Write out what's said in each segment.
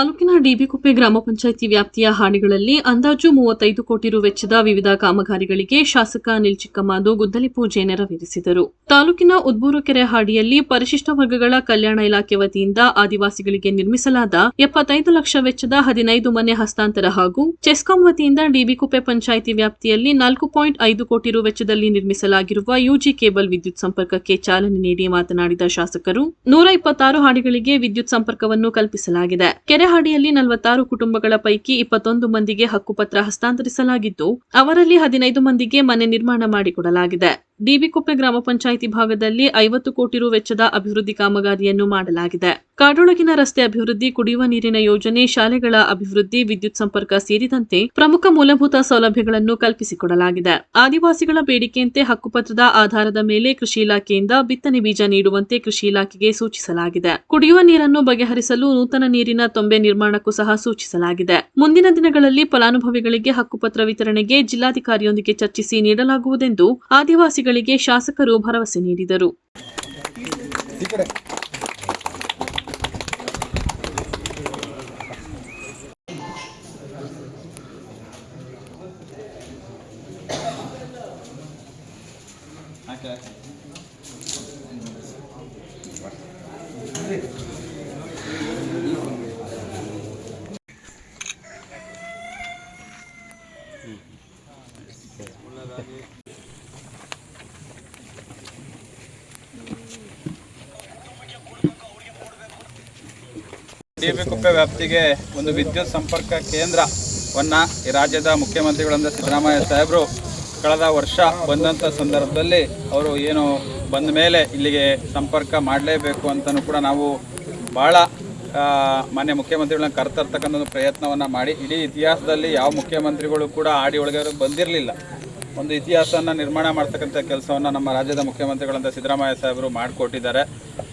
ತಾಲೂಕಿನ ಡಿಬಿಕುಪ್ಪೆ ಗ್ರಾಮ ಪಂಚಾಯಿತಿ ವ್ಯಾಪ್ತಿಯ ಹಾಡಿಗಳಲ್ಲಿ ಅಂದಾಜು 35 ಕೋಟಿ ರು ವೆಚ್ಚದ ವಿವಿಧ ಕಾಮಗಾರಿಗಳಿಗೆ ಶಾಸಕ ಅನಿಲ್ ಚಿಕ್ಕಮಾದು ಗುದ್ದಲಿ ಪೂಜೆ ನೆರವೇರಿಸಿದರು. ತಾಲೂಕಿನ ಉದ್ಬೂರು ಕೆರೆ ಹಾಡಿಯಲ್ಲಿ ಪರಿಶಿಷ್ಟ ವರ್ಗಗಳ ಕಲ್ಯಾಣ ಇಲಾಖೆ ವತಿಯಿಂದ ಆದಿವಾಸಿಗಳಿಗೆ ನಿರ್ಮಿಸಲಾದ 75 ಲಕ್ಷ ವೆಚ್ಚದ 15 ಮನೆ ಹಸ್ತಾಂತರ ಹಾಗೂ ಚೆಸ್ಕಾಂ ವತಿಯಿಂದ ಡಿಬಿಕುಪ್ಪೆ ಪಂಚಾಯಿತಿ ವ್ಯಾಪ್ತಿಯಲ್ಲಿ 4.5 ಕೋಟಿ ರು ವೆಚ್ಚದಲ್ಲಿ ನಿರ್ಮಿಸಲಾಗಿರುವ ಯುಜಿ ಕೇಬಲ್ ವಿದ್ಯುತ್ ಸಂಪರ್ಕಕ್ಕೆ ಚಾಲನೆ ನೀಡಿ ಮಾತನಾಡಿದ ಶಾಸಕರು 126 ಹಾಡಿಗಳಿಗೆ ವಿದ್ಯುತ್ ಸಂಪರ್ಕವನ್ನು ಕಲ್ಪಿಸಲಾಗಿದೆ. ಕೆರೆಹಾಡಿಯಲ್ಲಿ 46 ಕುಟುಂಬಗಳ ಪೈಕಿ 21 ಮಂದಿಗೆ ಹಕ್ಕುಪತ್ರ ಹಸ್ತಾಂತರಿಸಲಾಗಿದ್ದು, ಅವರಲ್ಲಿ 15 ಮಂದಿಗೆ ಮನೆ ನಿರ್ಮಾಣ ಮಾಡಿಕೊಡಲಾಗಿದೆ. ಡಿಬಿಕುಪ್ಪೆ ಗ್ರಾಮ ಪಂಚಾಯಿತಿ ಭಾಗದಲ್ಲಿ 50 ಕೋಟಿ ರು ವೆಚ್ಚದ ಅಭಿವೃದ್ಧಿ ಕಾಮಗಾರಿಯನ್ನು ಮಾಡಲಾಗಿದೆ. ಕಾಡೊಳಗಿನ ರಸ್ತೆ ಅಭಿವೃದ್ಧಿ, ಕುಡಿಯುವ ನೀರಿನ ಯೋಜನೆ, ಶಾಲೆಗಳ ಅಭಿವೃದ್ಧಿ, ವಿದ್ಯುತ್ ಸಂಪರ್ಕ ಸೇರಿದಂತೆ ಪ್ರಮುಖ ಮೂಲಭೂತ ಸೌಲಭ್ಯಗಳನ್ನು ಕಲ್ಪಿಸಿಕೊಡಲಾಗಿದೆ. ಆದಿವಾಸಿಗಳ ಬೇಡಿಕೆಯಂತೆ ಹಕ್ಕುಪತ್ರದ ಆಧಾರದ ಮೇಲೆ ಕೃಷಿ ಇಲಾಖೆಯಿಂದ ಬಿತ್ತನೆ ಬೀಜ ನೀಡುವಂತೆ ಕೃಷಿ ಇಲಾಖೆಗೆ ಸೂಚಿಸಲಾಗಿದೆ. ಕುಡಿಯುವ ನೀರನ್ನು ಬಗೆಹರಿಸಲು ನೂತನ ನೀರಿನ ತೊಂಬೆ ನಿರ್ಮಾಣಕ್ಕೂ ಸಹ ಸೂಚಿಸಲಾಗಿದೆ. ಮುಂದಿನ ದಿನಗಳಲ್ಲಿ ಫಲಾನುಭವಿಗಳಿಗೆ ಹಕ್ಕುಪತ್ರ ವಿತರಣೆಗೆ ಜಿಲ್ಲಾಧಿಕಾರಿಯೊಂದಿಗೆ ಚರ್ಚಿಸಿ ನೀಡಲಾಗುವುದೆಂದು ಆದಿವಾಸಿಗಳಿಗೆ ಶಾಸಕರು ಭರವಸೆ ನೀಡಿದರು. ಡಿಬಿಕುಪ್ಪೆ ವ್ಯಾಪ್ತಿಗೆ ಒಂದು ವಿದ್ಯುತ್ ಸಂಪರ್ಕ ಕೇಂದ್ರವನ್ನು ಈ ರಾಜ್ಯದ ಮುಖ್ಯಮಂತ್ರಿಗಳಾದ ಸಿದ್ದರಾಮಯ್ಯ ಸಾಹೇಬರು ಕಳೆದ ವರ್ಷ ಬಂದಂಥ ಸಂದರ್ಭದಲ್ಲಿ ಅವರು ಏನು ಬಂದ ಮೇಲೆ ಇಲ್ಲಿಗೆ ಸಂಪರ್ಕ ಮಾಡಲೇಬೇಕು ಅಂತಲೂ ಕೂಡ ನಾವು ಭಾಳ ಮಾನ್ಯ ಮುಖ್ಯಮಂತ್ರಿಗಳನ್ನ ಕರೆತರ್ತಕ್ಕಂಥ ಒಂದು ಪ್ರಯತ್ನವನ್ನು ಮಾಡಿ ಇಡೀ ಇತಿಹಾಸದಲ್ಲಿ ಯಾವ ಮುಖ್ಯಮಂತ್ರಿಗಳು ಕೂಡ ಆಡಿ ಒಳಗೆ ಬಂದಿರಲಿಲ್ಲ. ಒಂದು ಇತಿಹಾಸವನ್ನು ನಿರ್ಮಾಣ ಮಾಡ್ತಕ್ಕಂಥ ಕೆಲಸವನ್ನು ನಮ್ಮ ರಾಜ್ಯದ ಮುಖ್ಯಮಂತ್ರಿಗಳಂತ ಸಿದ್ದರಾಮಯ್ಯ ಸಾಹೇಬರು ಮಾಡಿಕೊಟ್ಟಿದ್ದಾರೆ.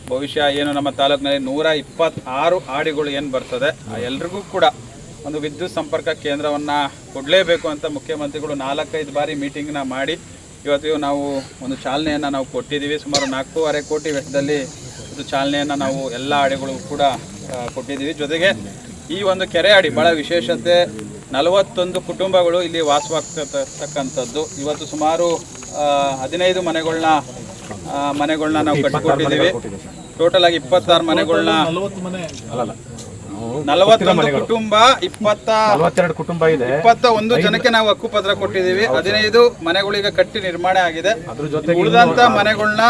ಭವಿಷ್ಯ ಏನು ನಮ್ಮ ತಾಲೂಕಿನಲ್ಲಿ 126 ಆಡಿಗಳು ಏನು ಬರ್ತದೆ ಎಲ್ರಿಗೂ ಕೂಡ ಒಂದು ವಿದ್ಯುತ್ ಸಂಪರ್ಕ ಕೇಂದ್ರವನ್ನು ಕೊಡಲೇಬೇಕು ಅಂತ ಮುಖ್ಯಮಂತ್ರಿಗಳು 4-5 ಬಾರಿ ಮೀಟಿಂಗ್ನ ಮಾಡಿ ಇವತ್ತು ನಾವು ಒಂದು ಚಾಲನೆಯನ್ನು ನಾವು ಕೊಟ್ಟಿದ್ದೀವಿ. ಸುಮಾರು 4.5 ಕೋಟಿ ವೆಚ್ಚದಲ್ಲಿ ಇದು ಚಾಲನೆಯನ್ನು ನಾವು ಎಲ್ಲ ಆಡಿಗಳು ಕೂಡ ಕೊಟ್ಟಿದ್ದೀವಿ. ಜೊತೆಗೆ ಈ ಒಂದು ಕೆರೆ ಆಡಿ ಭಾಳ ವಿಶೇಷತೆ, 41 ಕುಟುಂಬಗಳು ಇಲ್ಲಿ ವಾಸವಾಗ್ತಕ್ಕಂಥದ್ದು. ಇವತ್ತು ಸುಮಾರು 15 ಮನೆಗಳನ್ನ ನಾವು ಕಟ್ಟಿಕೊಟ್ಟಿದ್ದೀವಿ. ಟೋಟಲ್ ಆಗಿ 26 ಮನೆಗಳನ್ನ 41 ಕುಟುಂಬ 22 ಕುಟುಂಬ ಇದೆ. 21 ಜನಕ್ಕೆ ನಾವು ಹಕ್ಕುಪತ್ರ ಕೊಟ್ಟಿದ್ದೀವಿ. 15 ಮನೆಗಳೀಗ ಕಟ್ಟಿ ನಿರ್ಮಾಣ ಆಗಿದೆ. ಉಳಿದಂತ ಮನೆಗಳನ್ನ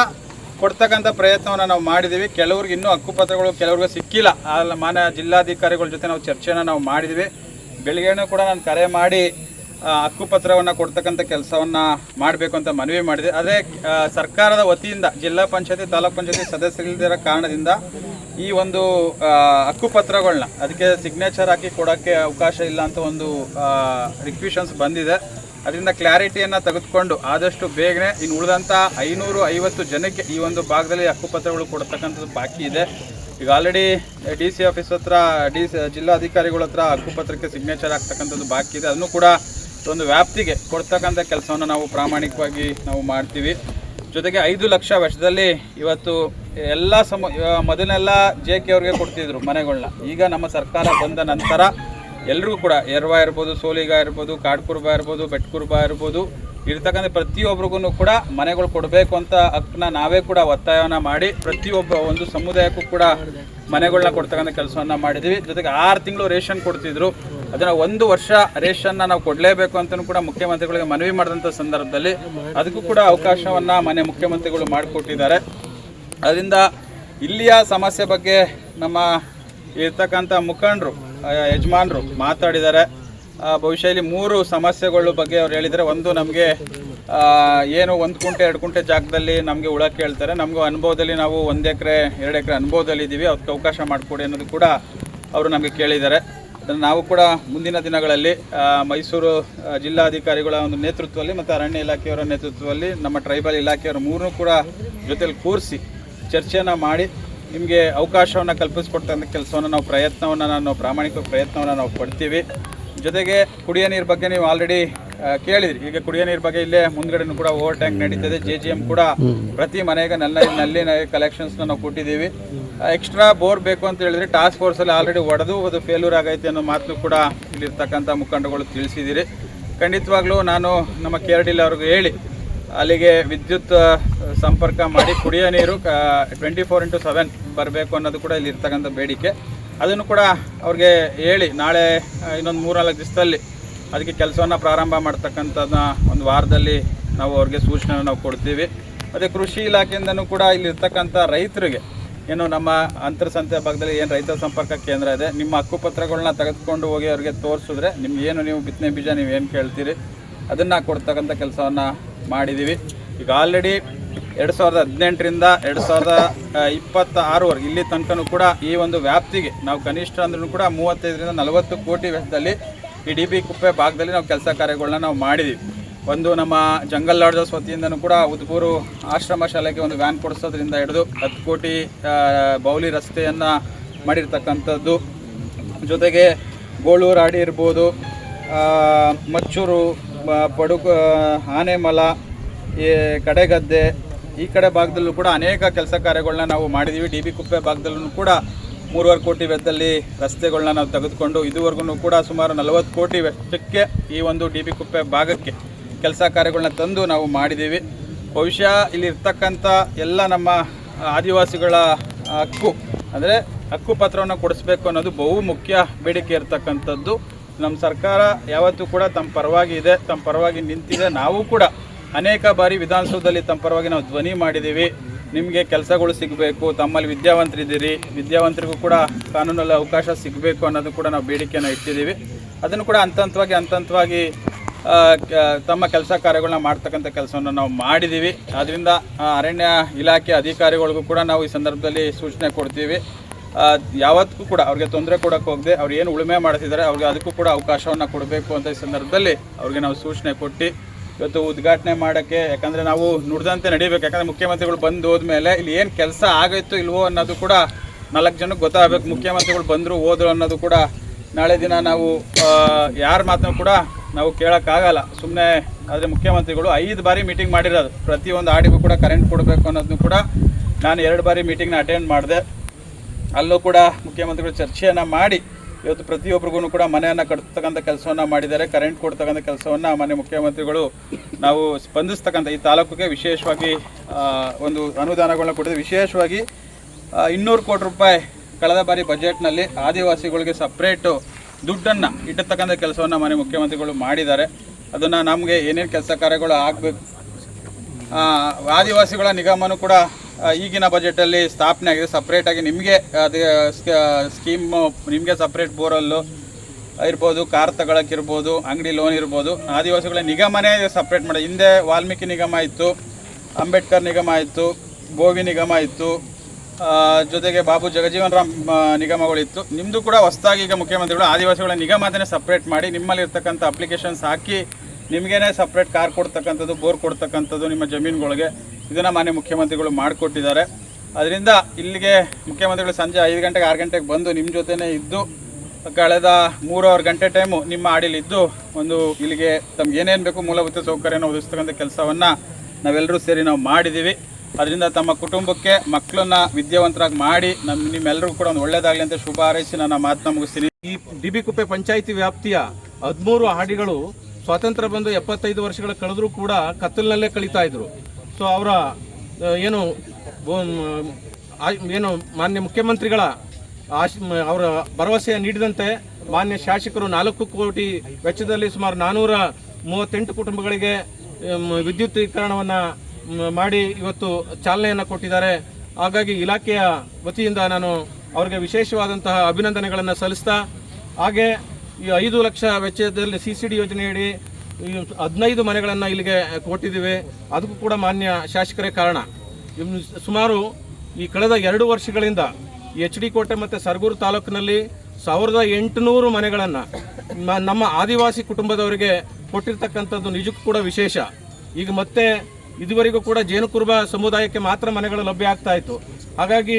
ಕೊಡ್ತಕ್ಕಂಥ ಪ್ರಯತ್ನವನ್ನು ನಾವು ಮಾಡಿದ್ದೀವಿ. ಕೆಲವ್ರಿಗೆ ಇನ್ನೂ ಹಕ್ಕುಪತ್ರಗಳು ಕೆಲವ್ರಿಗೆ ಸಿಕ್ಕಿಲ್ಲ. ಮಾನ್ಯ ಜಿಲ್ಲಾಧಿಕಾರಿಗಳ ಜೊತೆ ನಾವು ಚರ್ಚೆಯನ್ನು ನಾವು ಮಾಡಿದ್ವಿ. ಬೆಳಿಗ್ಗೆನೂ ಕೂಡ ನಾನು ಕರೆ ಮಾಡಿ ಹಕ್ಕುಪತ್ರವನ್ನು ಕೊಡ್ತಕ್ಕಂಥ ಕೆಲಸವನ್ನು ಮಾಡಬೇಕು ಅಂತ ಮನವಿ ಮಾಡಿದೆ. ಅದೇ ಸರ್ಕಾರದ ವತಿಯಿಂದ ಜಿಲ್ಲಾ ಪಂಚಾಯತಿ ತಾಲೂಕ್ ಪಂಚಾಯತಿ ಸದಸ್ಯರಿಲ್ಲದಿರೋ ಕಾರಣದಿಂದ ಈ ಒಂದು ಹಕ್ಕುಪತ್ರಗಳನ್ನ ಅದಕ್ಕೆ ಸಿಗ್ನೇಚರ್ ಹಾಕಿ ಕೊಡೋಕ್ಕೆ ಅವಕಾಶ ಇಲ್ಲ ಅಂತ ಒಂದು ರಿಕ್ವೆಷನ್ಸ್ ಬಂದಿದೆ. ಅದರಿಂದ ಕ್ಲಾರಿಟಿಯನ್ನು ತೆಗೆದುಕೊಂಡು ಆದಷ್ಟು ಬೇಗನೆ ಇನ್ನು ಉಳಿದಂಥ 550 ಜನಕ್ಕೆ ಈ ಒಂದು ಭಾಗದಲ್ಲಿ ಹಕ್ಕುಪತ್ರಗಳು ಕೊಡ್ತಕ್ಕಂಥದ್ದು ಬಾಕಿ ಇದೆ. ಈಗ ಆಲ್ರೆಡಿ ಡಿ ಸಿ ಆಫೀಸ್ ಹತ್ರ ಜಿಲ್ಲಾಧಿಕಾರಿಗಳ ಹತ್ರ ಹಕ್ಕುಪತ್ರಕ್ಕೆ ಸಿಗ್ನೇಚರ್ ಆಗ್ತಕ್ಕಂಥದ್ದು ಬಾಕಿ ಇದೆ. ಅದನ್ನು ಕೂಡ ಒಂದು ವ್ಯಾಪ್ತಿಗೆ ಕೊಡ್ತಕ್ಕಂಥ ಕೆಲಸವನ್ನು ನಾವು ಪ್ರಾಮಾಣಿಕವಾಗಿ ನಾವು ಮಾಡ್ತೀವಿ. ಜೊತೆಗೆ 5 ಲಕ್ಷ ವೆಚ್ಚದಲ್ಲಿ ಇವತ್ತು ಎಲ್ಲ ಮೊದಲೆಲ್ಲ JK ಅವ್ರಿಗೆ ಕೊಡ್ತಿದ್ರು ಮನೆಗಳನ್ನ. ಈಗ ನಮ್ಮ ಸರ್ಕಾರ ಬಂದ ನಂತರ ಎಲ್ರಿಗೂ ಕೂಡ ಎರವ ಇರ್ಬೋದು, ಸೋಲಿಗ ಇರ್ಬೋದು, ಕಾಡ್ಕುರ್ಬ ಇರ್ಬೋದು, ಬೆಟ್ಕುರ್ಬ ಇರ್ಬೋದು, ಇರ್ತಕ್ಕಂಥ ಪ್ರತಿಯೊಬ್ಬರಿಗೂ ಕೂಡ ಮನೆಗಳು ಕೊಡಬೇಕು ಅಂತ ಹಕ್ಕನ್ನ ನಾವೇ ಕೂಡ ಒತ್ತಾಯವನ್ನು ಮಾಡಿ ಪ್ರತಿಯೊಬ್ಬ ಒಂದು ಸಮುದಾಯಕ್ಕೂ ಕೂಡ ಮನೆಗಳನ್ನ ಕೊಡ್ತಕ್ಕಂಥ ಕೆಲಸವನ್ನು ಮಾಡಿದ್ದೀವಿ. ಜೊತೆಗೆ 6 ತಿಂಗಳು ರೇಷನ್ ಕೊಡ್ತಿದ್ರು. ಅದನ್ನು 1 ವರ್ಷ ರೇಷನ್ನ ನಾವು ಕೊಡಲೇಬೇಕು ಅಂತಲೂ ಕೂಡ ಮುಖ್ಯಮಂತ್ರಿಗಳಿಗೆ ಮನವಿ ಮಾಡಿದಂಥ ಸಂದರ್ಭದಲ್ಲಿ ಅದಕ್ಕೂ ಕೂಡ ಅವಕಾಶವನ್ನು ಮಾನ್ಯ ಮುಖ್ಯಮಂತ್ರಿಗಳು ಮಾಡಿಕೊಟ್ಟಿದ್ದಾರೆ. ಅದರಿಂದ ಇಲ್ಲಿಯ ಸಮಸ್ಯೆ ಬಗ್ಗೆ ನಮ್ಮ ಇರ್ತಕ್ಕಂಥ ಮುಖಂಡರು ಯಜಮಾನರು ಮಾತಾಡಿದ್ದಾರೆ. ಭವಿಷ್ಯ ಇಲ್ಲಿ 3 ಸಮಸ್ಯೆಗಳ ಬಗ್ಗೆ ಅವ್ರು ಹೇಳಿದ್ದಾರೆ. ಒಂದು, ನಮಗೆ ಏನು 1 ಕುಂಟೆ 2 ಕುಂಟೆ ಜಾಗದಲ್ಲಿ ನಮಗೆ ಉಳಕ್ಕೆ ಹೇಳ್ತಾರೆ. ನಮಗೂ ಅನುಭವದಲ್ಲಿ ನಾವು 1 ಎಕರೆ 2 ಎಕರೆ ಅನುಭವದಲ್ಲಿ ಇದ್ದೀವಿ, ಅದಕ್ಕೆ ಅವಕಾಶ ಮಾಡಿಕೊಡಿ ಅನ್ನೋದು ಕೂಡ ಅವರು ನಮಗೆ ಕೇಳಿದ್ದಾರೆ. ನಾವು ಕೂಡ ಮುಂದಿನ ದಿನಗಳಲ್ಲಿ ಮೈಸೂರು ಜಿಲ್ಲಾಧಿಕಾರಿಗಳ ಒಂದು ನೇತೃತ್ವದಲ್ಲಿ ಮತ್ತು ಅರಣ್ಯ ಇಲಾಖೆಯವರ ನೇತೃತ್ವದಲ್ಲಿ ನಮ್ಮ ಟ್ರೈಬಲ್ ಇಲಾಖೆಯವರ 3 ಕೂಡ ಜೊತೆಲಿ ಕೂರಿಸಿ ಚರ್ಚೆಯನ್ನು ಮಾಡಿ ನಿಮಗೆ ಅವಕಾಶವನ್ನು ಕಲ್ಪಿಸ್ಕೊಡ್ತಕ್ಕಂಥ ಕೆಲಸವನ್ನು ನಾವು ಪ್ರಾಮಾಣಿಕ ಪ್ರಯತ್ನವನ್ನು ನಾವು ಪಡ್ತೀವಿ. ಜೊತೆಗೆ ಕುಡಿಯೋ ನೀರು ಬಗ್ಗೆ ನೀವು ಆಲ್ರೆಡಿ ಕೇಳಿದ್ರಿ. ಈಗ ಕುಡಿಯೋ ನೀರು ಬಗ್ಗೆ ಇಲ್ಲೇ ಮುಂದ್ಗಡೆನೂ ಕೂಡ ಓವರ್ ಟ್ಯಾಂಕ್ ನಡೀತದೆ. JGM ಕೂಡ ಪ್ರತಿ ಮನೆಗೆ ನಲ್ಲಿ ಕಲೆಕ್ಷನ್ಸ್ನ ನಾವು ಕೊಟ್ಟಿದ್ದೀವಿ. ಎಕ್ಸ್ಟ್ರಾ ಬೋರ್ ಬೇಕು ಅಂತ ಹೇಳಿದ್ರೆ ಟಾಸ್ಕ್ ಫೋರ್ಸಲ್ಲಿ ಆಲ್ರೆಡಿ ಹೊಡೆದು ಅದು ಫೇಲ್ಯೂರ್ ಆಗೈತೆ ಅನ್ನೋ ಮಾತನ್ನು ಕೂಡ ಇಲ್ಲಿರ್ತಕ್ಕಂಥ ಮುಖಂಡಗಳು ತಿಳಿಸಿದ್ದೀರಿ. ಖಂಡಿತವಾಗ್ಲೂ ನಾನು ನಮ್ಮ KRDL ಅವ್ರಿಗೆ ಹೇಳಿ ಅಲ್ಲಿಗೆ ವಿದ್ಯುತ್ ಸಂಪರ್ಕ ಮಾಡಿ ಕುಡಿಯೋ ನೀರು 24/7 ಬರಬೇಕು ಅನ್ನೋದು ಕೂಡ ಇಲ್ಲಿ ಇರ್ತಕ್ಕಂಥ ಬೇಡಿಕೆ. ಅದನ್ನು ಕೂಡ ಅವ್ರಿಗೆ ಹೇಳಿ ನಾಳೆ ಇನ್ನೊಂದು 3-4 ದಿವಸದಲ್ಲಿ ಅದಕ್ಕೆ ಕೆಲಸವನ್ನು ಪ್ರಾರಂಭ ಮಾಡ್ತಕ್ಕಂಥದ್ದನ್ನ ಒಂದು ವಾರದಲ್ಲಿ ನಾವು ಅವ್ರಿಗೆ ಸೂಚನೆ ನಾವು ಕೊಡ್ತೀವಿ. ಮತ್ತು ಕೃಷಿ ಇಲಾಖೆಯಿಂದನೂ ಕೂಡ ಇಲ್ಲಿರ್ತಕ್ಕಂಥ ರೈತರಿಗೆ ಏನು ನಮ್ಮ ಅಂತರ್ಸಂತೆ ಭಾಗದಲ್ಲಿ ಏನು ರೈತ ಸಂಪರ್ಕ ಕೇಂದ್ರ ಇದೆ, ನಿಮ್ಮ ಹಕ್ಕುಪತ್ರಗಳನ್ನ ತೆಗೆದುಕೊಂಡು ಹೋಗಿ ಅವ್ರಿಗೆ ತೋರಿಸಿದ್ರೆ ನಿಮ್ಗೆ ಏನು ನೀವು ಬಿತ್ತನೆ ಬೀಜ ನೀವು ಏನು ಕೇಳ್ತೀರಿ ಅದನ್ನು ಕೊಡ್ತಕ್ಕಂಥ ಕೆಲಸವನ್ನು ಮಾಡಿದ್ದೀವಿ. ಈಗ ಆಲ್ರೆಡಿ 2018ರಿಂದ 2026ವರೆಗೆ ಇಲ್ಲಿ ತನಕನೂ ಕೂಡ ಈ ಒಂದು ವ್ಯಾಪ್ತಿಗೆ ನಾವು ಕನಿಷ್ಠ ಅಂದ್ರೂ ಕೂಡ 35ರಿಂದ 40 ಕೋಟಿ ವೆಚ್ಚದಲ್ಲಿ ಈ DB ಕುಪ್ಪೆ ಭಾಗದಲ್ಲಿ ನಾವು ಕೆಲಸ ಕಾರ್ಯಗಳನ್ನ ನಾವು ಮಾಡಿದ್ದೀವಿ. ಒಂದು ನಮ್ಮ ಜಂಗಲ್ ಲಾಡ್ಜಸ್ ವತಿಯಿಂದನೂ ಕೂಡ ಉದ್ಬೂರು ಆಶ್ರಮ ಶಾಲೆಗೆ ಒಂದು ವ್ಯಾನ್ ಕೊಡಿಸೋದ್ರಿಂದ ಹಿಡಿದು 10 ಕೋಟಿ ಬೌಲಿ ರಸ್ತೆಯನ್ನು ಮಾಡಿರ್ತಕ್ಕಂಥದ್ದು. ಜೊತೆಗೆ ಗೋಳೂರು ಆಡಿ ಇರ್ಬೋದು, ಮಚ್ಚೂರು, ಪಡುಗು, ಆನೆಮಲ, ಈ ಕಡೆಗದ್ದೆ ಈ ಕಡೆ ಭಾಗದಲ್ಲೂ ಕೂಡ ಅನೇಕ ಕೆಲಸ ಕಾರ್ಯಗಳನ್ನ ನಾವು ಮಾಡಿದ್ದೀವಿ. DB ಕುಪ್ಪೆ ಭಾಗದಲ್ಲೂ ಕೂಡ 3.5 ಕೋಟಿ ವೆಚ್ಚದಲ್ಲಿ ರಸ್ತೆಗಳನ್ನ ನಾವು ತೆಗೆದುಕೊಂಡು ಇದುವರೆಗೂ ಕೂಡ ಸುಮಾರು 40 ಕೋಟಿ ವೆಚ್ಚಕ್ಕೆ ಈ ಒಂದು DB ಕುಪ್ಪೆ ಭಾಗಕ್ಕೆ ಕೆಲಸ ಕಾರ್ಯಗಳನ್ನ ತಂದು ನಾವು ಮಾಡಿದ್ದೀವಿ. ಬಹುಶಃ ಇಲ್ಲಿ ಇರ್ತಕ್ಕಂಥ ಎಲ್ಲ ನಮ್ಮ ಆದಿವಾಸಿಗಳ ಹಕ್ಕು ಅಂದರೆ ಹಕ್ಕುಪತ್ರವನ್ನು ಕೊಡಿಸ್ಬೇಕು ಅನ್ನೋದು ಬಹು ಮುಖ್ಯ ಬೇಡಿಕೆ ಇರ್ತಕ್ಕಂಥದ್ದು. ನಮ್ಮ ಸರ್ಕಾರ ಯಾವತ್ತೂ ಕೂಡ ತಮ್ಮ ಪರವಾಗಿ ಇದೆ, ತಮ್ಮ ಪರವಾಗಿ ನಿಂತಿದೆ. ನಾವು ಕೂಡ ಅನೇಕ ಬಾರಿ ವಿಧಾನಸೌಧದಲ್ಲಿ ತಮ್ಮ ಪರವಾಗಿ ನಾವು ಧ್ವನಿ ಮಾಡಿದ್ದೀವಿ. ನಿಮಗೆ ಕೆಲಸಗಳು ಸಿಗಬೇಕು, ತಮ್ಮಲ್ಲಿ ವಿದ್ಯಾವಂತರಿದ್ದೀರಿ, ವಿದ್ಯಾವಂತರಿಗೂ ಕೂಡ ಕಾನೂನಲ್ಲಿ ಅವಕಾಶ ಸಿಗಬೇಕು ಅನ್ನೋದು ಕೂಡ ನಾವು ಬೇಡಿಕೆಯನ್ನು ಇಟ್ಟಿದ್ದೀವಿ. ಅದನ್ನು ಕೂಡ ಹಂತವಾಗಿ ತಮ್ಮ ಕೆಲಸ ಕಾರ್ಯಗಳನ್ನ ಮಾಡ್ತಕ್ಕಂಥ ಕೆಲಸವನ್ನು ನಾವು ಮಾಡಿದ್ದೀವಿ. ಆದ್ದರಿಂದ ಅರಣ್ಯ ಇಲಾಖೆ ಅಧಿಕಾರಿಗಳಿಗೂ ಕೂಡ ನಾವು ಈ ಸಂದರ್ಭದಲ್ಲಿ ಸೂಚನೆ ಕೊಡ್ತೀವಿ. ಯಾವತ್ತೂ ಕೂಡ ಅವ್ರಿಗೆ ತೊಂದರೆ ಕೊಡೋಕ್ಕೆ ಹೋಗದೆ ಅವ್ರು ಏನು ಉಳುಮೆ ಮಾಡ್ತಿದ್ದಾರೆ ಅವ್ರಿಗೆ ಅದಕ್ಕೂ ಕೂಡ ಅವಕಾಶವನ್ನು ಕೊಡಬೇಕು ಅಂತ ಈ ಸಂದರ್ಭದಲ್ಲಿ ಅವ್ರಿಗೆ ನಾವು ಸೂಚನೆ ಕೊಟ್ಟು ಇವತ್ತು ಉದ್ಘಾಟನೆ ಮಾಡೋಕ್ಕೆ, ಯಾಕಂದರೆ ನಾವು ನುಡಿದಂತೆ ನಡೀಬೇಕು. ಯಾಕಂದರೆ ಮುಖ್ಯಮಂತ್ರಿಗಳು ಬಂದು ಹೋದ್ಮೇಲೆ ಇಲ್ಲಿ ಏನು ಕೆಲಸ ಆಗೋಯ್ತು ಇಲ್ವೋ ಅನ್ನೋದು ಕೂಡ 4 ಜನಕ್ಕೆ ಗೊತ್ತಾಗಬೇಕು. ಮುಖ್ಯಮಂತ್ರಿಗಳು ಬಂದರು ಹೋದರು ಅನ್ನೋದು ಕೂಡ ನಾಳೆ ದಿನ ನಾವು ಯಾರ ಮಾತನ್ನು ಕೂಡ ನಾವು ಕೇಳೋಕ್ಕಾಗಲ್ಲ. ಸುಮ್ಮನೆ ಆದರೆ ಮುಖ್ಯಮಂತ್ರಿಗಳು 5 ಬಾರಿ ಮೀಟಿಂಗ್ ಮಾಡಿರೋದು, ಪ್ರತಿಯೊಂದು ಆಡಿಗೂ ಕೂಡ ಕರೆಂಟ್ ಕೊಡಬೇಕು ಅನ್ನೋದನ್ನು ಕೂಡ ನಾನು 2 ಬಾರಿ ಮೀಟಿಂಗ್ನ ಅಟೆಂಡ್ ಮಾಡಿದೆ. ಅಲ್ಲೂ ಕೂಡ ಮುಖ್ಯಮಂತ್ರಿಗಳು ಚರ್ಚೆಯನ್ನು ಮಾಡಿ ಇವತ್ತು ಪ್ರತಿಯೊಬ್ಬರಿಗೂ ಕೂಡ ಮನೆಯನ್ನು ಕಟ್ತಕ್ಕಂಥ ಕೆಲಸವನ್ನು ಮಾಡಿದ್ದಾರೆ. ಕರೆಂಟ್ ಕೊಡ್ತಕ್ಕಂಥ ಕೆಲಸವನ್ನು ಮಾನ್ಯ ಮುಖ್ಯಮಂತ್ರಿಗಳು ನಾವು ಸ್ಪಂದಿಸ್ತಕ್ಕಂಥ ಈ ತಾಲೂಕಿಗೆ ವಿಶೇಷವಾಗಿ ಒಂದು ಅನುದಾನಗಳನ್ನ ಕೊಟ್ಟಿದೆ. ವಿಶೇಷವಾಗಿ 200 ಕೋಟಿ ರೂಪಾಯಿ ಕಳೆದ ಬಾರಿ ಬಜೆಟ್ನಲ್ಲಿ ಆದಿವಾಸಿಗಳಿಗೆ ಸಪ್ರೇಟು ದುಡ್ಡನ್ನು ಇಟ್ಟತಕ್ಕಂಥ ಕೆಲಸವನ್ನು ಮಾನ್ಯ ಮುಖ್ಯಮಂತ್ರಿಗಳು ಮಾಡಿದ್ದಾರೆ. ಅದನ್ನು ನಮಗೆ ಏನೇನು ಕೆಲಸ ಕಾರ್ಯಗಳು ಆಗಬೇಕು, ಆದಿವಾಸಿಗಳ ನಿಗಮನೂ ಕೂಡ ಈಗಿನ ಬಜೆಟಲ್ಲಿ ಸ್ಥಾಪನೆ ಆಗಿದೆ. ಸಪ್ರೇಟಾಗಿ ನಿಮಗೆ ಅದು ಸ್ಕೀಮು, ನಿಮಗೆ ಸಪ್ರೇಟ್ ಬೋರಲ್ಲು ಇರ್ಬೋದು, ಕಾರ್ ತಗೊಳಕ್ಕಿರ್ಬೋದು, ಅಂಗಡಿ ಲೋನ್ ಇರ್ಬೋದು, ಆದಿವಾಸಿಗಳ ನಿಗಮನೇ ಸಪ್ರೇಟ್ ಮಾಡಿ. ಹಿಂದೆ ವಾಲ್ಮೀಕಿ ನಿಗಮ ಇತ್ತು, ಅಂಬೇಡ್ಕರ್ ನಿಗಮ ಇತ್ತು, ಬೋವಿ ನಿಗಮ ಇತ್ತು, ಜೊತೆಗೆ ಬಾಬು ಜಗಜೀವನ್ ರಾಮ್ ನಿಗಮಗಳಿತ್ತು. ನಿಮ್ಮದು ಕೂಡ ಹೊಸದಾಗಿ ಈಗ ಮುಖ್ಯಮಂತ್ರಿಗಳು ಆದಿವಾಸಿಗಳ ನಿಗಮ ಅದನ್ನೇ ಸಪ್ರೇಟ್ ಮಾಡಿ ನಿಮ್ಮಲ್ಲಿರ್ತಕ್ಕಂಥ ಅಪ್ಲಿಕೇಶನ್ಸ್ ಹಾಕಿ ನಿಮಗೇನೆ ಸಪ್ರೇಟ್ ಕಾರ್ ಕೊಡ್ತಕ್ಕಂಥದ್ದು, ಬೋರ್ ಕೊಡ್ತಕ್ಕಂಥದ್ದು ನಿಮ್ಮ ಜಮೀನುಗಳಿಗೆ ಇದನ್ನು ಮಾನ್ಯ ಮುಖ್ಯಮಂತ್ರಿಗಳು ಮಾಡಿಕೊಟ್ಟಿದ್ದಾರೆ. ಅದರಿಂದ ಇಲ್ಲಿಗೆ ಮುಖ್ಯಮಂತ್ರಿಗಳು ಸಂಜೆ 5 ಗಂಟೆಗೆ 6 ಗಂಟೆಗೆ ಬಂದು ನಿಮ್ಮ ಜೊತೆನೇ ಇದ್ದು ಕಳೆದ 3 ಗಂಟೆ ಟೈಮು ನಿಮ್ಮ ಆಡಿಲಿದ್ದು ಒಂದು ಇಲ್ಲಿಗೆ ತಮ್ಗೆ ಏನೇನು ಬೇಕು ಮೂಲಭೂತ ಸೌಕರ್ಯನ ಒದಗಿಸ್ತಕ್ಕಂಥ ಕೆಲಸವನ್ನು ನಾವೆಲ್ಲರೂ ಸೇರಿ ನಾವು ಮಾಡಿದ್ದೀವಿ. ಅದರಿಂದ ತಮ್ಮ ಕುಟುಂಬಕ್ಕೆ ಮಕ್ಕಳನ್ನ ವಿದ್ಯಾವಂತರಾಗಿ ಮಾಡಿ ನಿಮ್ಮೆಲ್ಲರಿಗೂ ಕೂಡ ಒಂದು ಒಳ್ಳೆಯದಾಗಲಿ ಅಂತ ಶುಭ ಹಾರೈಸಿ ನನ್ನ ಮಾತನ್ನ ಮುಗಿಸ್ತೀನಿ. ಈ DB ಕುಪ್ಪೆ ಪಂಚಾಯಿತಿ ವ್ಯಾಪ್ತಿಯ 13 ಹಾಡಿಗಳು ಸ್ವಾತಂತ್ರ್ಯ ಬಂದು 75 ವರ್ಷಗಳ ಕಳೆದರೂ ಕೂಡ ಕತ್ತಲಿನಲ್ಲೇ ಕಳೀತಾ ಇದ್ರು. ಸೊ ಅವರ ಏನು ಮಾನ್ಯ ಮುಖ್ಯಮಂತ್ರಿಗಳ ಅವರ ಭರವಸೆ ನೀಡಿದಂತೆ ಮಾನ್ಯ ಶಾಸಕರು 4 ಕೋಟಿ ವೆಚ್ಚದಲ್ಲಿ ಸುಮಾರು 438 ಕುಟುಂಬಗಳಿಗೆ ವಿದ್ಯುತ್ತೀಕರಣವನ್ನು ಮಾಡಿ ಇವತ್ತು ಚಾಲನೆಯನ್ನು ಕೊಟ್ಟಿದ್ದಾರೆ. ಹಾಗಾಗಿ ಇಲಾಖೆಯ ವತಿಯಿಂದ ನಾನು ಅವರಿಗೆ ವಿಶೇಷವಾದಂತಹ ಅಭಿನಂದನೆಗಳನ್ನು ಸಲ್ಲಿಸ್ತಾ, ಹಾಗೆ ಈ 5 ಲಕ್ಷ ವೆಚ್ಚದಲ್ಲಿ CCD ಯೋಜನೆಯಡಿ 15 ಮನೆಗಳನ್ನು ಇಲ್ಲಿಗೆ ಕೊಟ್ಟಿದ್ದೀವಿ. ಅದಕ್ಕೂ ಕೂಡ ಮಾನ್ಯ ಶಾಸಕರೇ ಕಾರಣ. ಸುಮಾರು ಈ ಕಳೆದ 2 ವರ್ಷಗಳಿಂದ HD ಕೋಟೆ ಮತ್ತು ಸರಗೂರು ತಾಲೂಕಿನಲ್ಲಿ 1800 ಮನೆಗಳನ್ನು ನಮ್ಮ ಆದಿವಾಸಿ ಕುಟುಂಬದವರಿಗೆ ಕೊಟ್ಟಿರ್ತಕ್ಕಂಥದ್ದು ನಿಜಕ್ಕೂ ಕೂಡ ವಿಶೇಷ. ಈಗ ಮತ್ತೆ ಇದುವರೆಗೂ ಕೂಡ ಜೇನು ಕುರುಬ ಸಮುದಾಯಕ್ಕೆ ಮಾತ್ರ ಮನೆಗಳು ಲಭ್ಯ ಆಗ್ತಾ ಇತ್ತು. ಹಾಗಾಗಿ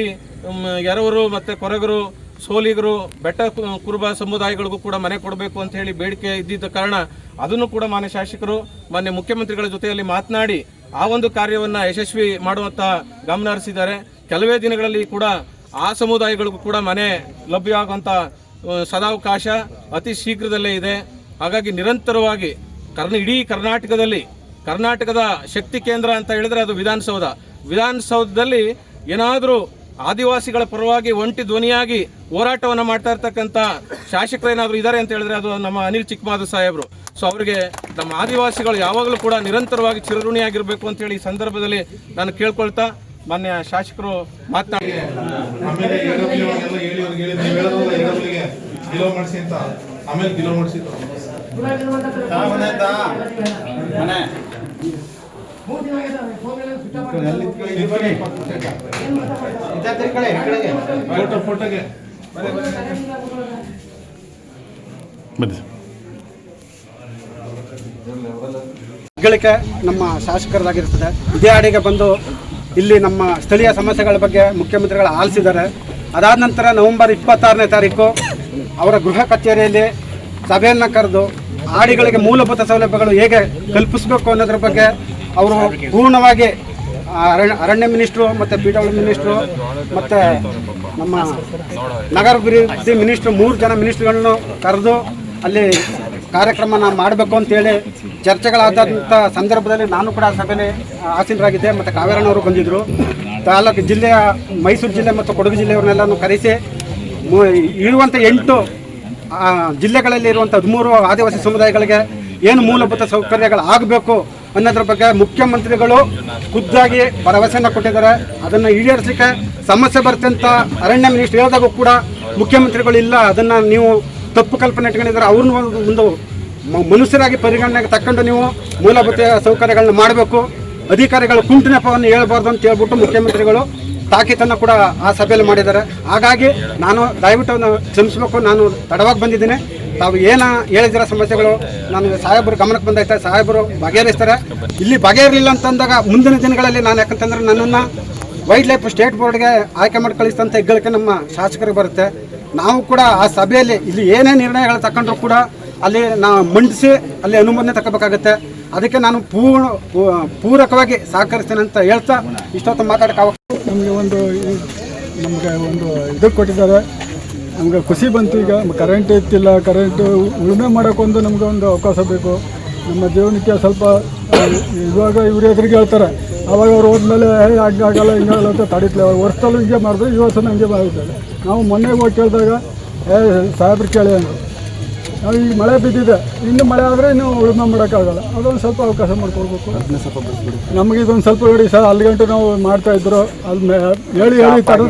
ಎರವರು ಮತ್ತು ಕೊರಗರು, ಸೋಲಿಗರು, ಬೆಟ್ಟ ಕುರುಬ ಸಮುದಾಯಗಳಿಗೂ ಕೂಡ ಮನೆ ಕೊಡಬೇಕು ಅಂತ ಹೇಳಿ ಬೇಡಿಕೆ ಇದ್ದಿದ್ದ ಕಾರಣ ಅದನ್ನು ಕೂಡ ಮಾನ್ಯ ಶಾಸಕರು ಮಾನ್ಯ ಮುಖ್ಯಮಂತ್ರಿಗಳ ಜೊತೆಯಲ್ಲಿ ಮಾತನಾಡಿ ಆ ಒಂದು ಕಾರ್ಯವನ್ನು ಯಶಸ್ವಿ ಮಾಡುವಂಥ ಗಮನ ಹರಿಸಿದ್ದಾರೆ. ಕೆಲವೇ ದಿನಗಳಲ್ಲಿ ಕೂಡ ಆ ಸಮುದಾಯಗಳಿಗೂ ಕೂಡ ಮನೆ ಲಭ್ಯ ಆಗುವಂಥ ಸದಾವಕಾಶ ಅತಿ ಶೀಘ್ರದಲ್ಲೇ ಇದೆ. ಹಾಗಾಗಿ ನಿರಂತರವಾಗಿ ಇಡೀ ಕರ್ನಾಟಕದ ಶಕ್ತಿ ಕೇಂದ್ರ ಅಂತ ಹೇಳಿದ್ರೆ ಅದು ವಿಧಾನಸೌಧದಲ್ಲಿ ಏನಾದರೂ ಆದಿವಾಸಿಗಳ ಪರವಾಗಿ ಒಂಟಿ ಧ್ವನಿಯಾಗಿ ಹೋರಾಟವನ್ನು ಮಾಡ್ತಾ ಇರ್ತಕ್ಕಂಥ ಶಾಸಕರು ಏನಾದರೂ ಇದ್ದಾರೆ ಅಂತ ಹೇಳಿದ್ರೆ ಅದು ನಮ್ಮ ಅನಿಲ್ ಚಿಕ್ಕಮಾದು ಸಾಹೇಬರು. ಸೊ ಅವರಿಗೆ ನಮ್ಮ ಆದಿವಾಸಿಗಳು ಯಾವಾಗಲೂ ಕೂಡ ನಿರಂತರವಾಗಿ ಚಿರಋಣಿಯಾಗಿರಬೇಕು ಅಂತೇಳಿ ಈ ಸಂದರ್ಭದಲ್ಲಿ ನಾನು ಕೇಳ್ಕೊಳ್ತಾ ಮಾನ್ಯ ಶಾಸಕರು ಮಾತನಾಡಿ ಹೆಗ್ಗಳಿಕೆ ನಮ್ಮ ಶಾಸಕರದಾಗಿರ್ತದೆ. ಇದೇ ಅಡಿಗೆ ಬಂದು ಇಲ್ಲಿ ನಮ್ಮ ಸ್ಥಳೀಯ ಸಮಸ್ಯೆಗಳ ಬಗ್ಗೆ ಮುಖ್ಯಮಂತ್ರಿಗಳು ಆಲಿಸಿದ್ದಾರೆ. ಅದಾದ ನಂತರ ನವೆಂಬರ್ 26ನೇ ತಾರೀಕು ಅವರ ಗೃಹ ಕಚೇರಿಯಲ್ಲಿ ಸಭೆಯನ್ನು ಕರೆದು ಆಡಿಗಳಿಗೆ ಮೂಲಭೂತ ಸೌಲಭ್ಯಗಳು ಹೇಗೆ ಕಲ್ಪಿಸಬೇಕು ಅನ್ನೋದ್ರ ಬಗ್ಗೆ ಅವರು ಪೂರ್ಣವಾಗಿ ಅರಣ್ಯ ಮಿನಿಸ್ಟ್ರು ಮತ್ತು PWD ಮಿನಿಸ್ಟ್ರು ಮತ್ತು ನಮ್ಮ ನಗರಾಭಿವೃದ್ಧಿ ಮಿನಿಸ್ಟ್ರು 3 ಜನ ಮಿನಿಸ್ಟ್ರುಗಳನ್ನು ಕರೆದು ಅಲ್ಲಿ ಕಾರ್ಯಕ್ರಮನ ಮಾಡಬೇಕು ಅಂತೇಳಿ ಚರ್ಚೆಗಳಾದಂಥ ಸಂದರ್ಭದಲ್ಲಿ ನಾನು ಕೂಡ ಸಭೆಯಲ್ಲಿ ಆಸೀನರಾಗಿದ್ದೆ ಮತ್ತು ಕಾವೇರಣ್ಣವರು ಬಂದಿದ್ದರು. ತಾಲೂಕು ಜಿಲ್ಲೆಯ ಮೈಸೂರು ಜಿಲ್ಲೆ ಮತ್ತು ಕೊಡಗು ಜಿಲ್ಲೆಯವ್ರನ್ನೆಲ್ಲನೂ ಕರೆಸಿ ಇರುವಂಥ 8 ಜಿಲ್ಲೆಗಳಲ್ಲಿ ಇರುವಂಥ 13 ಆದಿವಾಸಿ ಸಮುದಾಯಗಳಿಗೆ ಏನು ಮೂಲಭೂತ ಸೌಕರ್ಯಗಳು ಆಗಬೇಕು ಅನ್ನೋದ್ರ ಬಗ್ಗೆ ಮುಖ್ಯಮಂತ್ರಿಗಳು ಖುದ್ದಾಗಿ ಭರವಸೆಯನ್ನು ಕೊಟ್ಟಿದ್ದಾರೆ. ಅದನ್ನು ಈಡೇರಿಸಲಿಕ್ಕೆ ಸಮಸ್ಯೆ ಬರುತ್ತೆ ಅಂತ ಅರಣ್ಯ ಮಿನಿಸ್ಟರ್ ಹೇಳಿದಾಗೂ ಕೂಡ ಮುಖ್ಯಮಂತ್ರಿಗಳು ಇಲ್ಲ, ಅದನ್ನು ನೀವು ತಪ್ಪು ಕಲ್ಪನೆ ಇಟ್ಕೊಂಡಿದ್ದಾರೆ, ಅವ್ರನ್ನ ಒಂದು ಮನುಷ್ಯರಾಗಿ ಪರಿಗಣನೆಗೆ ತಕ್ಕೊಂಡು ನೀವು ಮೂಲಭೂತ ಸೌಕರ್ಯಗಳನ್ನ ಮಾಡಬೇಕು, ಅಧಿಕಾರಿಗಳು ಕುಂಟು ನೆಪವನ್ನು ಹೇಳ್ಬಾರ್ದು ಅಂತ ಹೇಳ್ಬಿಟ್ಟು ಮುಖ್ಯಮಂತ್ರಿಗಳು ತಾಕೀತನ್ನು ಕೂಡ ಆ ಸಭೆಯಲ್ಲಿ ಮಾಡಿದ್ದಾರೆ. ಹಾಗಾಗಿ ನಾನು ದಯವಿಟ್ಟು ಕ್ಷಮಿಸಬೇಕು, ನಾನು ತಡವಾಗಿ ಬಂದಿದ್ದೀನಿ. ತಾವು ಏನು ಹೇಳಿದಿರೋ ಸಮಸ್ಯೆಗಳು ನಾನು ಸಾಹೇಬರು ಗಮನಕ್ಕೆ ಬಂದೈತೆ, ಸಾಹೇಬರು ಬಗೆಹರಿಸ್ತಾರೆ. ಇಲ್ಲಿ ಬಗೆಹರಿಲಿಲ್ಲ ಅಂತಂದಾಗ ಮುಂದಿನ ದಿನಗಳಲ್ಲಿ ನಾನು ಯಾಕಂತಂದ್ರೆ ನನ್ನನ್ನು ವೈಲ್ಡ್ ಲೈಫ್ ಸ್ಟೇಟ್ ಬೋರ್ಡ್ಗೆ ಆಯ್ಕೆ ಮಾಡಿ ಕಳಿಸ್ತಂತ ಹೆಗ್ಗಳಿಕೆ ನಮ್ಮ ಶಾಸಕರಿಗೆ ಬರುತ್ತೆ. ನಾವು ಕೂಡ ಆ ಸಭೆಯಲ್ಲಿ ಇಲ್ಲಿ ಏನೇ ನಿರ್ಣಯಗಳು ತಗೊಂಡ್ರು ಕೂಡ ಅಲ್ಲಿ ನಾವು ಮಂಡಿಸಿ ಅಲ್ಲಿ ಅನುಮೋದನೆ ತಗೋಬೇಕಾಗುತ್ತೆ. ಅದಕ್ಕೆ ನಾನು ಪೂರಕವಾಗಿ ಸಹಕರಿಸ್ತೇನೆ ಅಂತ ಹೇಳ್ತಾ ಇಷ್ಟೊತ್ತು ಮಾತಾಡೋಕೆ ನಮಗೆ ಒಂದು ಇದಕ್ಕೆ ಕೊಟ್ಟಿದ್ದಾರೆ. ನಮಗೆ ಖುಷಿ ಬಂತು. ಈಗ ಕರೆಂಟ್ ಇತ್ತಿಲ್ಲ, ಕರೆಂಟು ಉಳುಮೆ ಮಾಡೋಕ್ಕೊಂದು ನಮಗೆ ಒಂದು ಅವಕಾಶ ಬೇಕು. ನಮ್ಮ ಜೀವನಕ್ಕೆ ಸ್ವಲ್ಪ ಇವಾಗ ಇವ್ರ ಎದುರಿಗೆ ಹೇಳ್ತಾರೆ, ಅವಾಗ ಅವ್ರು ಹೋದ್ಮೇಲೆ ಹಂಗಾಗಲ್ಲ ಹಿಂಗಾಗಲ್ಲ ಅಂತ ತಡೀತಿಲ್ಲ. ವರ್ಷದಲ್ಲೂ ಹಿಂಗೆ ಮಾಡಿದ್ರೆ ಈ ವರ್ಷ ಹಂಗೆ ಮಾಡಿದ್ದಾರೆ. ನಾವು ಮೊನ್ನೆ ಹೋಗಿ ಕೇಳಿದಾಗ ಸಾಹೇಬ್ರು ಕೇಳಿ ಅಂದರು, ನಾವು ಈಗ ಮಳೆ ಬಿದ್ದಿದೆ, ಇನ್ನು ಮಳೆ ಆದರೆ ಇನ್ನು ಉಳುಮೆ ಮಾಡೋಕ್ಕಾಗಲ್ಲ, ಅದೊಂದು ಸ್ವಲ್ಪ ಅವಕಾಶ ಮಾಡಿಕೊಡ್ಬೇಕು. ನಮಗೆ ಇದೊಂದು ಸ್ವಲ್ಪ ನೋಡಿ ಸರ್, ಅಲ್ಲಿ ಗಂಟು ನಾವು ಮಾಡ್ತಾಯಿದ್ರು, ಅಲ್ಲಿ ಹೇಳಿ ತಡೆದು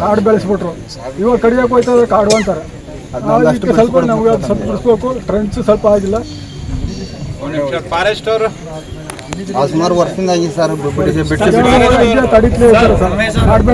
ಕಾಡು ಬೆಳೆಸ್ಬಿಟ್ರು. ಇವಾಗ ಕಡಿಯೋಕೆ ಹೋಯ್ತದೆ ಕಾಡು ಅಂತಾರೆ. ಅದಕ್ಕೆ ಸ್ವಲ್ಪ ನಮಗೆ ಅದು ಸ್ವಲ್ಪ ಬಿಡಿಸ್ಬೇಕು. ಟ್ರೆಂಚ್ ಸ್ವಲ್ಪ ಆಗಿಲ್ಲ. ಫಾರೆಸ್ಟ್ ಅವರು ಸುಮಾರು ವರ್ಷದಿಂದ ಆಗಿದೆ ಸರ್, ತಡೀತಲೇ ಸರ್.